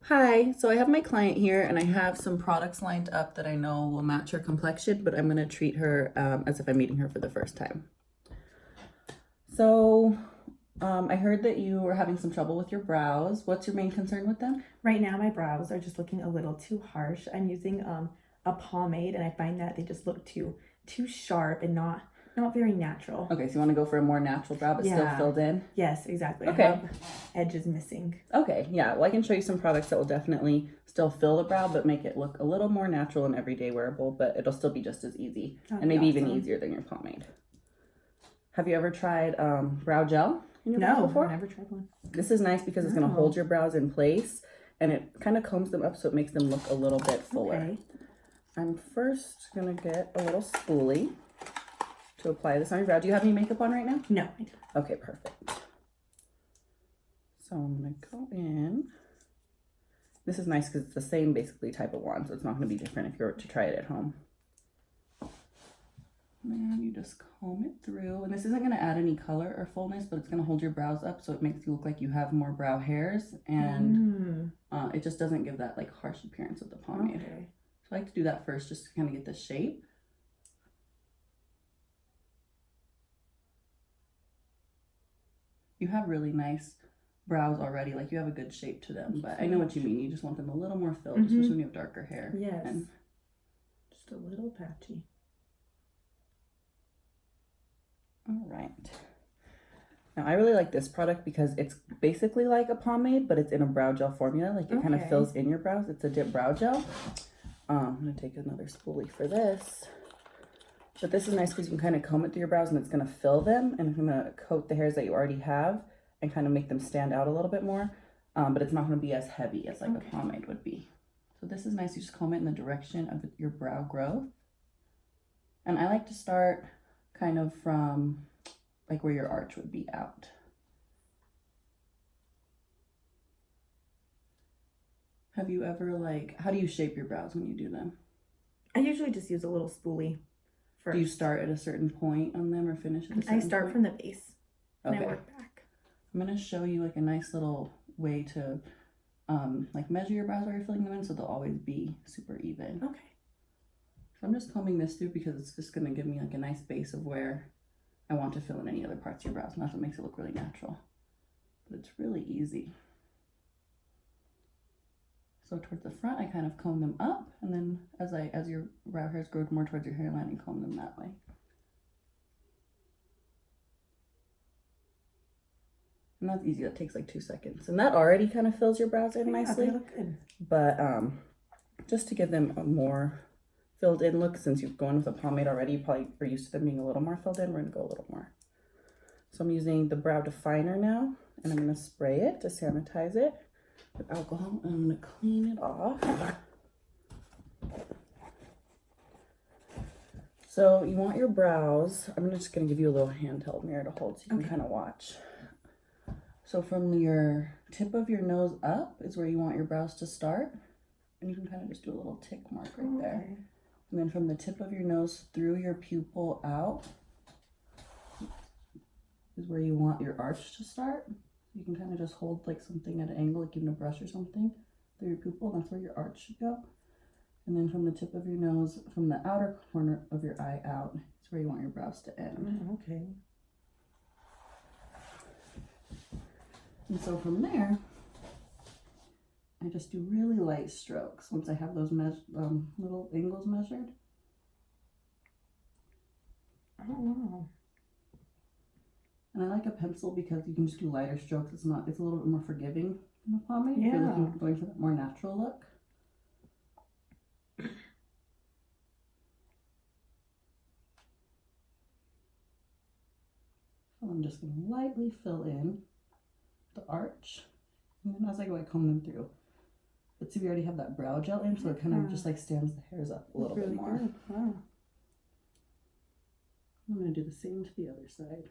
Hi, so I have my client here and I have some products lined up that I know will match her complexion, but I'm going to treat her as if I'm meeting her for the first time. So, I heard that you were having some trouble with your brows. What's your main concern with them? Right now, my brows are just looking a little too harsh. I'm using a pomade, and I find that they just look too sharp and not very natural. Okay, so you want to go for a more natural brow, but still filled in? Yes, exactly. Okay. I have edges missing. Okay, yeah. Well, I can show you some products that will definitely still fill the brow, but make it look a little more natural and everyday wearable, but it'll still be just as easy and maybe even easier than your pomade. Have you ever tried brow gel in your brows before? I've never tried one. This is nice because it's going to hold your brows in place and it kind of combs them up so it makes them look a little bit fuller. Okay. I'm first going to get a little spoolie to apply this on your brow. Do you have any makeup on right now? No, I don't. Okay, perfect. So I'm going to go in. This is nice because it's the same basically type of wand, so it's not going to be different if you were to try it at home. And you just comb it through. And this isn't going to add any color or fullness, but it's going to hold your brows up so it makes you look like you have more brow hairs. And it just doesn't give that like harsh appearance of the pomade. Okay. So I like to do that first just to kind of get the shape. You have really nice brows already. Like you have a good shape to them. But I know what you mean. You just want them a little more filled, especially when you have darker hair. Yes. And just a little patchy. All right. Now I really like this product because it's basically like a pomade, but it's in a brow gel formula. Like it kind of fills in your brows. It's a dip brow gel. I'm gonna take another spoolie for this. But this is nice because you can kind of comb it through your brows and it's gonna fill them and it's gonna coat the hairs that you already have and kind of make them stand out a little bit more. But it's not gonna be as heavy as like a pomade would be. So this is nice. You just comb it in the direction of your brow growth. And I like to start kind of from like where your arch would be out. Have you ever how do you shape your brows when you do them? I usually just use a little spoolie first. Do you start at a certain point on them or finish at a certain point? I start from the base and I work back. I'm gonna show you like a nice little way to like measure your brows while you're filling them in so they'll always be super even. Okay. So I'm just combing this through because it's just gonna give me like a nice base of where I want to fill in any other parts of your brows, and that's what makes it look really natural. But it's really easy. So towards the front, I kind of comb them up, and then as your brow hairs grow more towards your hairline, and comb them that way. And that's easy. That takes like 2 seconds, and that already kind of fills your brows in nicely. They look good. But just to give them a more filled in look, since you've gone with a pomade already, you probably are used to them being a little more filled in. We're gonna go a little more. So I'm using the brow definer now, and I'm gonna spray it to sanitize it with alcohol, and I'm gonna clean it off. So you want your brows, I'm just gonna give you a little handheld mirror to hold so you can kind of watch. So from your tip of your nose up is where you want your brows to start, and you can kind of just do a little tick mark right there. And then from the tip of your nose through your pupil out is where you want your arch to start. You can kind of just hold like something at an angle, like even a brush or something, through your pupil. That's where your arch should go. And then from the tip of your nose, from the outer corner of your eye out, is where you want your brows to end. Okay. And so from there, I just do really light strokes once I have those little angles measured. Oh, wow. And I like a pencil because you can just do lighter strokes. It's a little bit more forgiving than a pomade. Yeah. If you're going for that more natural look. So I'm just going to lightly fill in the arch. And then as I go, I comb them through. But see, we already have that brow gel in, so it kind of just like stands the hairs up a little bit more. Good. Wow. I'm going to do the same to the other side.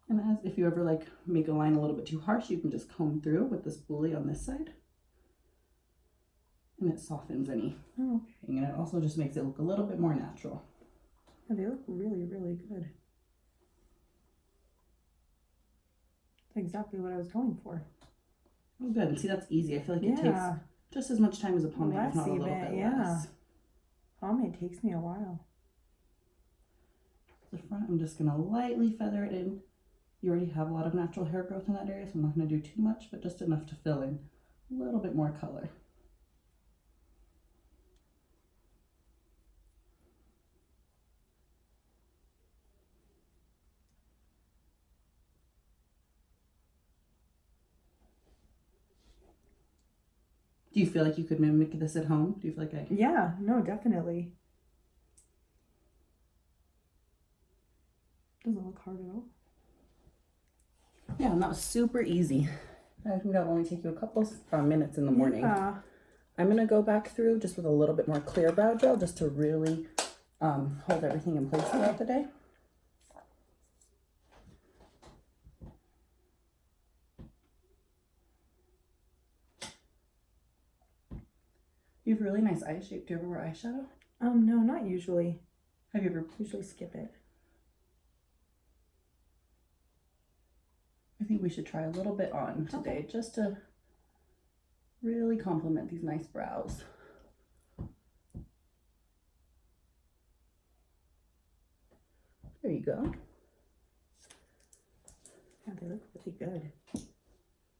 And as if you ever like make a line a little bit too harsh, you can just comb through with the spoolie on this side. And it softens any. Oh, okay. And it also just makes it look a little bit more natural. They look really, really good. exactly what I was going for. Oh, good. And see, that's easy. I feel like it takes just as much time as a pomade, if not a little bit less. Pomade takes me a while. The front, I'm just going to lightly feather it in. You already have a lot of natural hair growth in that area, so I'm not going to do too much, but just enough to fill in a little bit more color. Do you feel like you could mimic this at home? Do you feel like I... Yeah, no, definitely. Doesn't look hard at all. Yeah, and that was super easy. I think that'll only take you a couple minutes in the morning. Yeah. I'm going to go back through just with a little bit more clear brow gel just to really hold everything in place throughout the day. You have really nice eye shape. Do you ever wear eyeshadow? No, not usually. Have you ever? Usually skip it. I think we should try a little bit on today just to really complement these nice brows. There you go. Yeah, they look really good.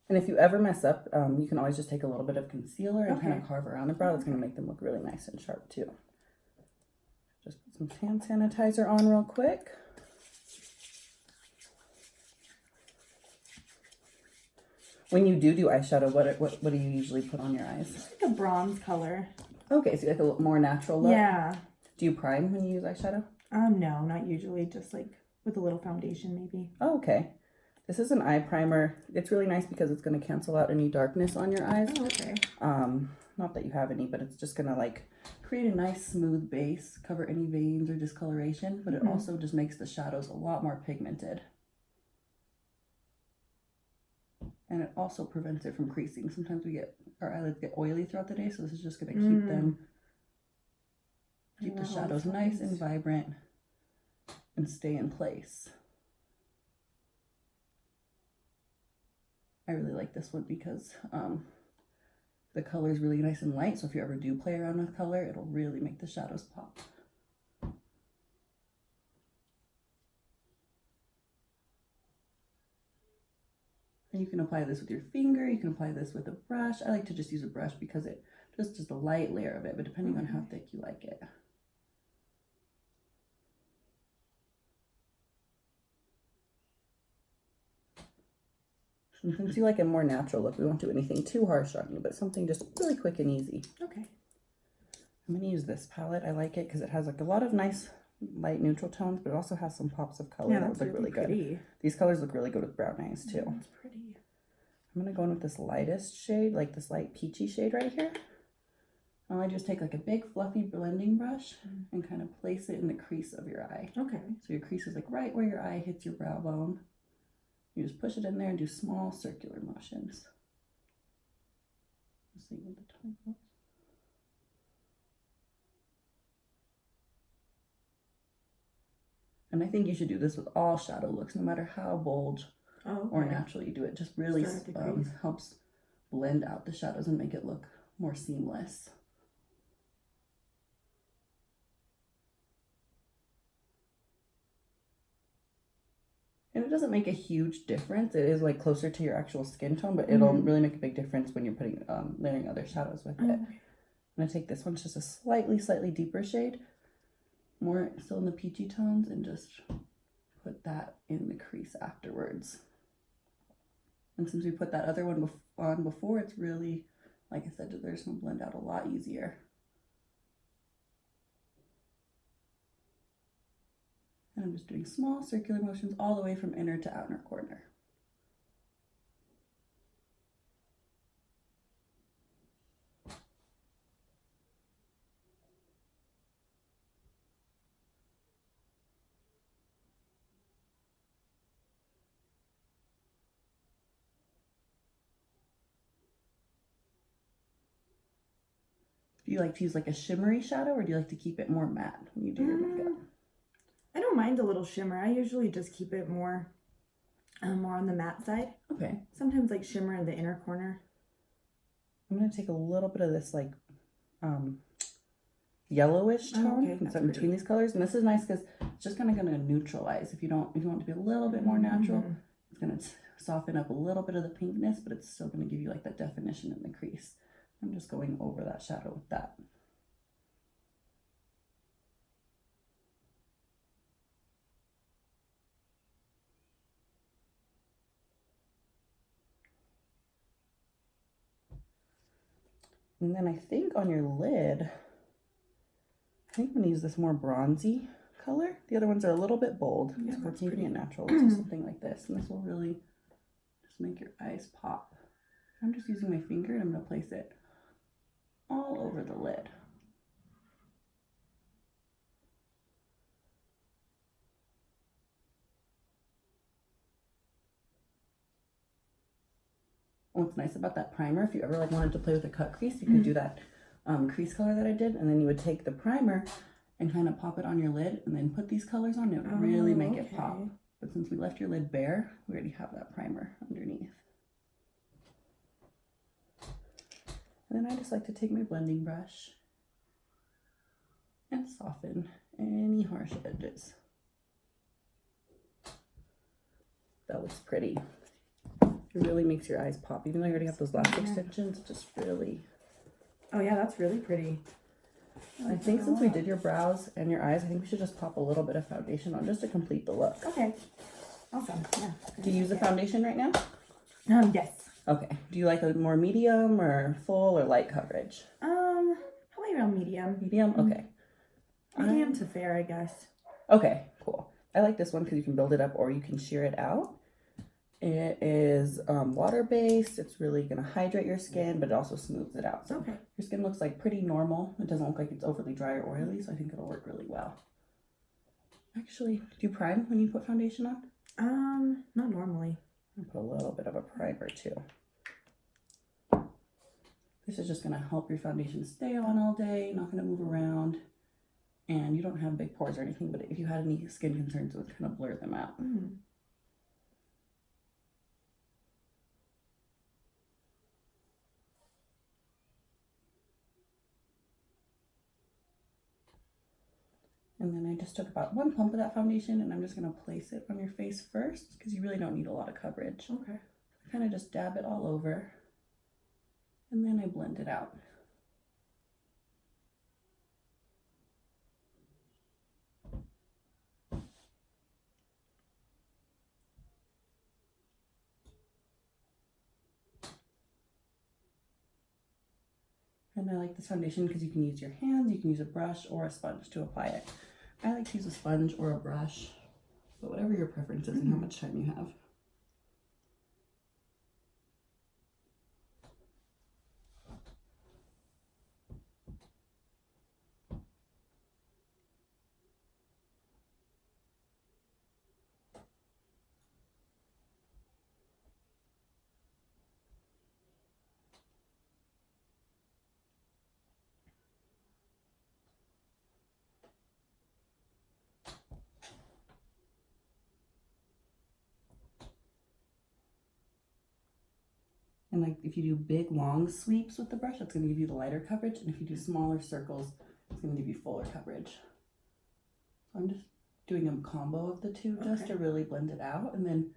And if you ever mess up, you can always just take a little bit of concealer and kind of carve around the brow. That's going to make them look really nice and sharp too. Just put some hand sanitizer on real quick. When you do eyeshadow, what do you usually put on your eyes? It's like a bronze color. Okay, so you like a more natural look? Yeah. Do you prime when you use eyeshadow? No, not usually. Just like with a little foundation maybe. Oh, okay. This is an eye primer. It's really nice because it's going to cancel out any darkness on your eyes. Oh, okay. Not that you have any, but it's just going to like create a nice smooth base, cover any veins or discoloration, but it also just makes the shadows a lot more pigmented. And it also prevents it from creasing. Sometimes our eyelids get oily throughout the day, so this is just going to keep the shadows nice and vibrant and stay in place. I really like this one because the color is really nice and light, so if you ever do play around with color, it'll really make the shadows pop. And you can apply this with your finger, you can apply this with a brush. I like to just use a brush because it just a light layer of it, but depending on how thick you like it. And since you like a more natural look, we won't do anything too harsh on you, but something just really quick and easy. Okay. I'm going to use this palette. I like it because it has like a lot of nice light neutral tones, but it also has some pops of color that look really good. These colors look really good with brown eyes too. That's pretty. I'm going to go in with this lightest shade, like this light peachy shade right here. All I do is take like a big fluffy blending brush and kind of place it in the crease of your eye. Okay. So your crease is like right where your eye hits your brow bone. You just push it in there and do small circular motions. Let's see what the time was. And I think you should do this with all shadow looks, no matter how bold or natural you do it. Just really helps blend out the shadows and make it look more seamless. And it doesn't make a huge difference. It is like closer to your actual skin tone, but it'll really make a big difference when you're putting layering other shadows with it. I'm gonna take this one, it's just a slightly deeper shade, more still in the peachy tones, and just put that in the crease afterwards. And since we put that other one on before, it's really, like I said, there's gonna blend out a lot easier. And I'm just doing small circular motions all the way from inner to outer corner. Do you like to use like a shimmery shadow, or do you like to keep it more matte when you do your makeup? I don't mind a little shimmer. I usually just keep it more more on the matte side. Okay. Sometimes like shimmer in the inner corner. I'm going to take a little bit of this like yellowish tone and put in between these colors. And this is nice because it's just kind of going to neutralize. If you want it to be a little bit more natural, it's going to soften up a little bit of the pinkness, but it's still going to give you like that definition in the crease. I'm just going over that shadow with that. And then I think on your lid, I think I'm going to use this more bronzy color. The other ones are a little bit bold. Yeah, so we're keeping it natural. Let's do something like this. And this will really just make your eyes pop. I'm just using my finger and I'm going to place it all over the lid. What's nice about that primer, if you ever like wanted to play with a cut crease, you could do that crease color that I did, and then you would take the primer and kind of pop it on your lid and then put these colors on. It would really make it pop. But since we left your lid bare, we already have that primer underneath. And then I just like to take my blending brush and soften any harsh edges. That looks pretty. It really makes your eyes pop. Even though you already have those lash extensions, it just really... Oh yeah, that's really pretty. I think since we did your brows and your eyes, I think we should just pop a little bit of foundation on just to complete the look. Okay. Awesome. Yeah. Do you use a foundation right now? Yes. Okay. Do you like a more medium or full or light coverage? Probably around medium. Medium? Okay. Medium to fair, I guess. Okay, cool. I like this one because you can build it up or you can sheer it out. It is water-based. It's really going to hydrate your skin, but it also smooths it out. So your skin looks like pretty normal. It doesn't look like it's overly dry or oily, so I think it'll work really well. Actually, do you prime when you put foundation on? Not normally. I'll put a little bit of a primer too. This is just going to help your foundation stay on all day, not going to move around. And you don't have big pores or anything, but if you had any skin concerns, it would kind of blur them out. And then I just took about one pump of that foundation and I'm just going to place it on your face first because you really don't need a lot of coverage. Okay. I kind of just dab it all over and then I blend it out. And I like this foundation because you can use your hands, you can use a brush or a sponge to apply it. I like to use a sponge or a brush, but whatever your preference is and how much time you have. And like if you do big long sweeps with the brush, that's going to give you the lighter coverage. And if you do smaller circles, it's going to give you fuller coverage. So I'm just doing a combo of the two just to really blend it out. And then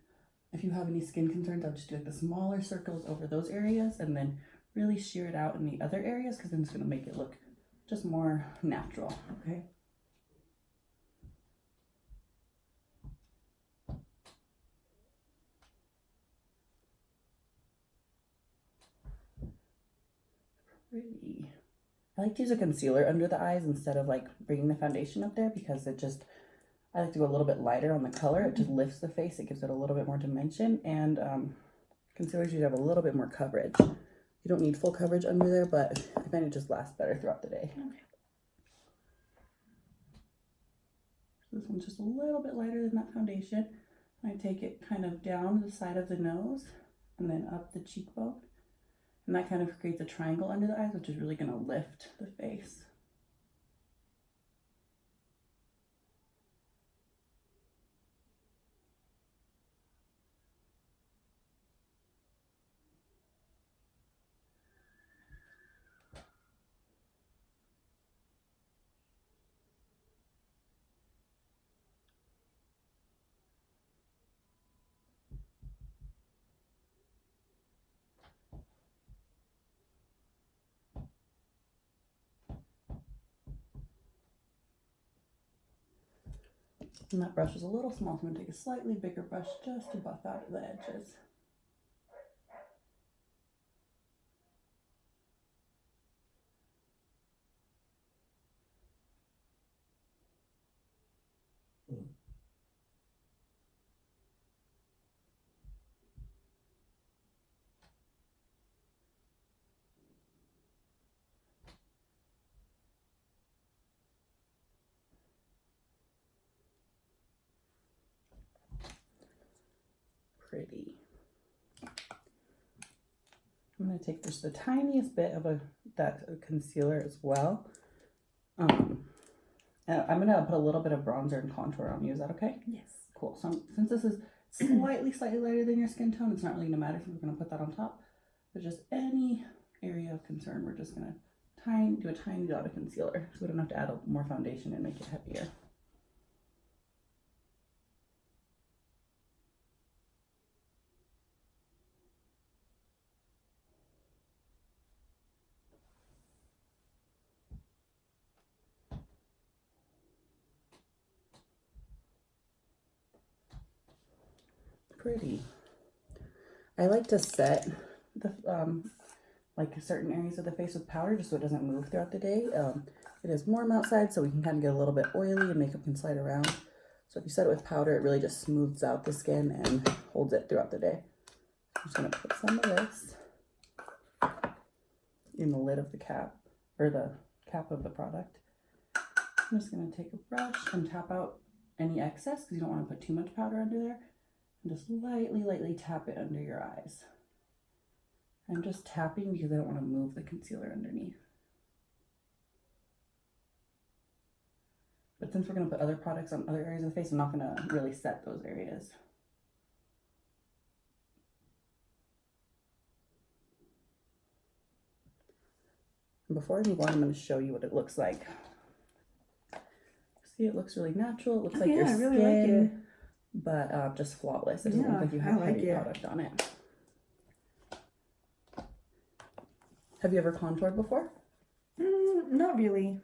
if you have any skin concerns, I'll just do like the smaller circles over those areas and then really sheer it out in the other areas because then it's going to make it look just more natural. Okay. Pretty. I like to use a concealer under the eyes instead of like bringing the foundation up there because it just, I like to go a little bit lighter on the color. It just lifts the face. It gives it a little bit more dimension and concealers usually have a little bit more coverage. You don't need full coverage under there, but I find it just lasts better throughout the day. Okay. So this one's just a little bit lighter than that foundation. I take it kind of down the side of the nose and then up the cheekbone. And that kind of creates a triangle under the eyes, which is really going to lift the face. And that brush is a little small, so I'm going to take a slightly bigger brush just to buff out the edges. Pretty. I'm going to take just the tiniest bit of that concealer as well. And I'm going to put a little bit of bronzer and contour on you. Is that okay? Yes. Cool. So since this is slightly lighter than your skin tone, it's not really going to matter if we're going to put that on top. But just any area of concern, we're just going to do a tiny dot of concealer so we don't have to add more foundation and make it heavier. Pretty. I like to set the like certain areas of the face with powder just so it doesn't move throughout the day. It is warm outside, so we can kind of get a little bit oily and makeup can slide around. So if you set it with powder, it really just smooths out the skin and holds it throughout the day. I'm just going to put some of this in the lid of the cap, or the cap of the product. I'm just going to take a brush and tap out any excess because you don't want to put too much powder under there. And just lightly tap it under your eyes. I'm just tapping because I don't want to move the concealer underneath. But since we're going to put other products on other areas of the face, I'm not going to really set those areas. And before I move on, I'm going to show you what it looks like. See, it looks really natural. It looks like your skin, I really like it. But just flawless. It doesn't look like you have heavy product on it. Have you ever contoured before? Not really.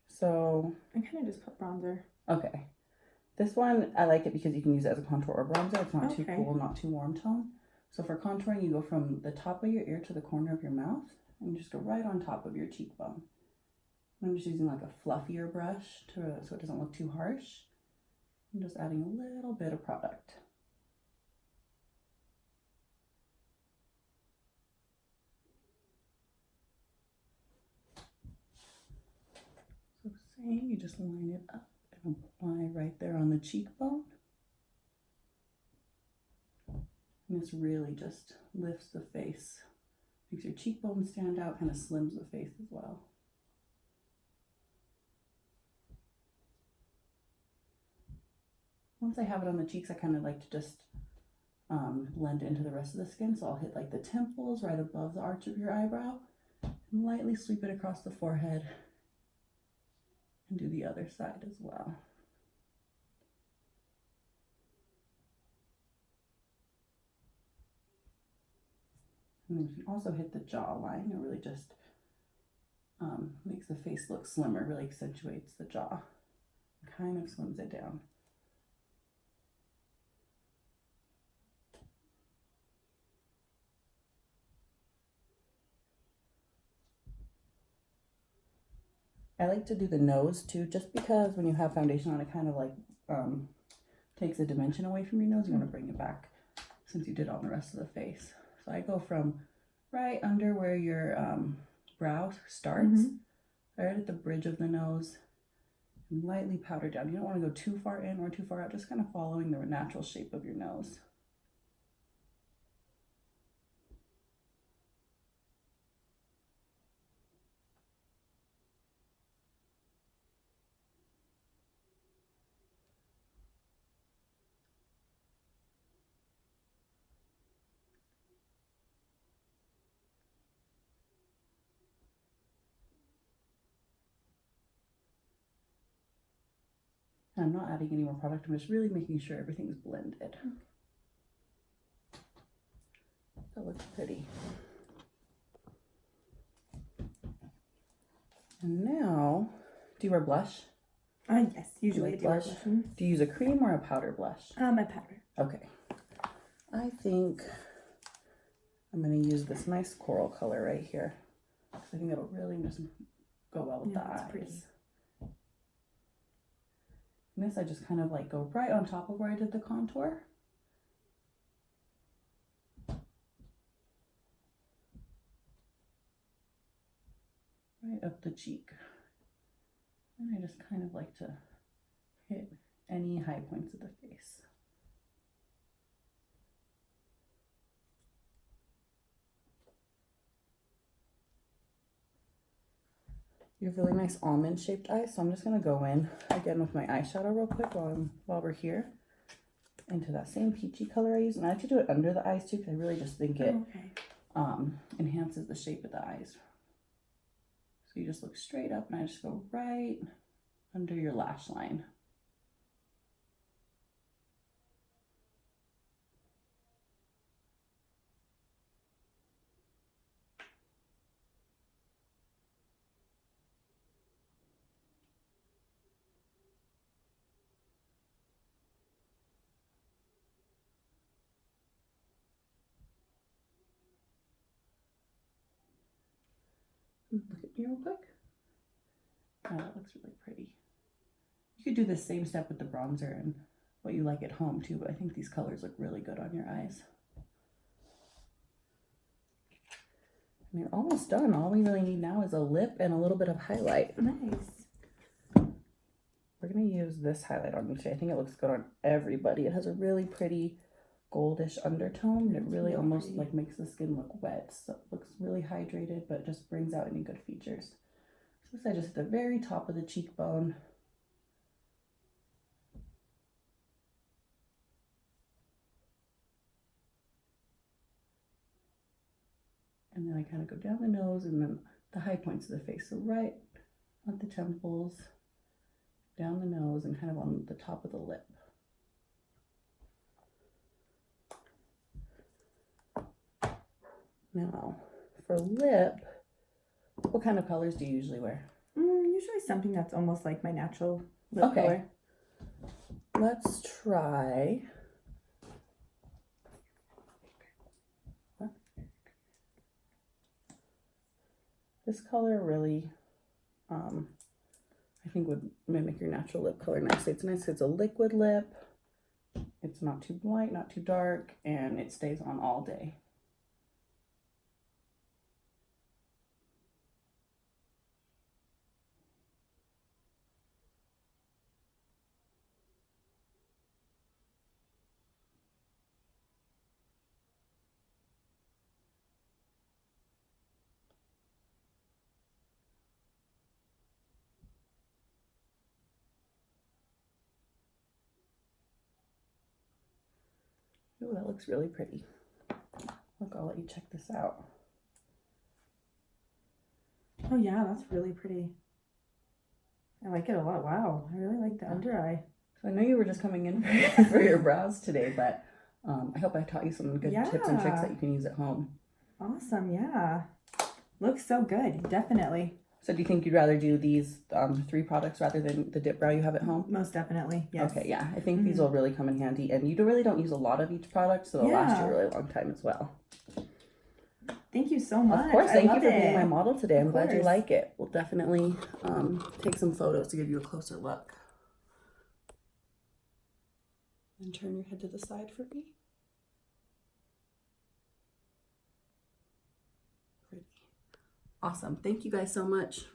So I kind of just put bronzer. Okay. This one, I like it because you can use it as a contour or bronzer. It's not too cool, not too warm tone. So for contouring, you go from the top of your ear to the corner of your mouth. And you just go right on top of your cheekbone. I'm just using like a fluffier brush so it doesn't look too harsh. I'm just adding a little bit of product. So same, you just line it up and apply right there on the cheekbone. And this really just lifts the face. Makes your cheekbones stand out, kind of slims the face as well. Once I have it on the cheeks, I kind of like to just blend it into the rest of the skin. So I'll hit like the temples right above the arch of your eyebrow and lightly sweep it across the forehead and do the other side as well. And then you can also hit the jawline. It really just makes the face look slimmer, really accentuates the jaw, kind of slims it down. I like to do the nose too, just because when you have foundation on, it kind of like takes a dimension away from your nose. You want to bring it back since you did on the rest of the face. So I go from right under where your brow starts, right at the bridge of the nose, and lightly powder down. You don't want to go too far in or too far out, just kind of following the natural shape of your nose. I'm not adding any more product, I'm just really making sure everything's blended. That looks pretty. And now, do you wear blush? Yes, usually I do wear blush. blush. Do you use a cream or a powder blush? My powder. Okay. I think I'm going to use this nice coral color right here. I think it'll really just go well with the eyes. Pretty. And this I just kind of like go right on top of where I did the contour. Right up the cheek. And I just kind of like to hit any high points of the face. You have really nice almond shaped eyes, so I'm just going to go in again with my eyeshadow real quick while we're here into that same peachy color I used. And I actually do it under the eyes too, because I really just think it enhances the shape of the eyes. So you just look straight up and I just go right under your lash line. Look at me real quick. Oh, that looks really pretty. You could do the same step with the bronzer and what you like at home too, but I think these colors look really good on your eyes. And you're almost done. All we really need now is a lip and a little bit of highlight. Nice. We're going to use this highlight on you today. I think it looks good on everybody. It has a really pretty goldish undertone, and it really almost like makes the skin look wet. So it looks really hydrated, but just brings out any good features. So this I just at the very top of the cheekbone. And then I kind of go down the nose and then the high points of the face. So right at the temples, down the nose, and kind of on the top of the lip. Now, for lip, what kind of colors do you usually wear? Usually something that's almost like my natural lip color. Let's try. This color really, I think would mimic your natural lip color nicely. It's nice. It's a liquid lip. It's not too light, not too dark, and it stays on all day. Oh, that looks really pretty. Look, I'll let you check this out. Oh yeah, that's really pretty. I like it a lot. Wow, I really like the under eye. So I know you were just coming in for your brows today, but I hope I taught you some good tips and tricks that you can use at home. Awesome, yeah. Looks so good, definitely. So do you think you'd rather do these 3 products rather than the dip brow you have at home? Most definitely, yes. Okay, yeah. I think these will really come in handy. And you really don't use a lot of each product, so they'll last you a really long time as well. Thank you so much. Of course, thank you for being my model today. I'm glad you like it. We'll definitely take some photos to give you a closer look. And turn your head to the side for me. Pretty. Awesome. Thank you guys so much.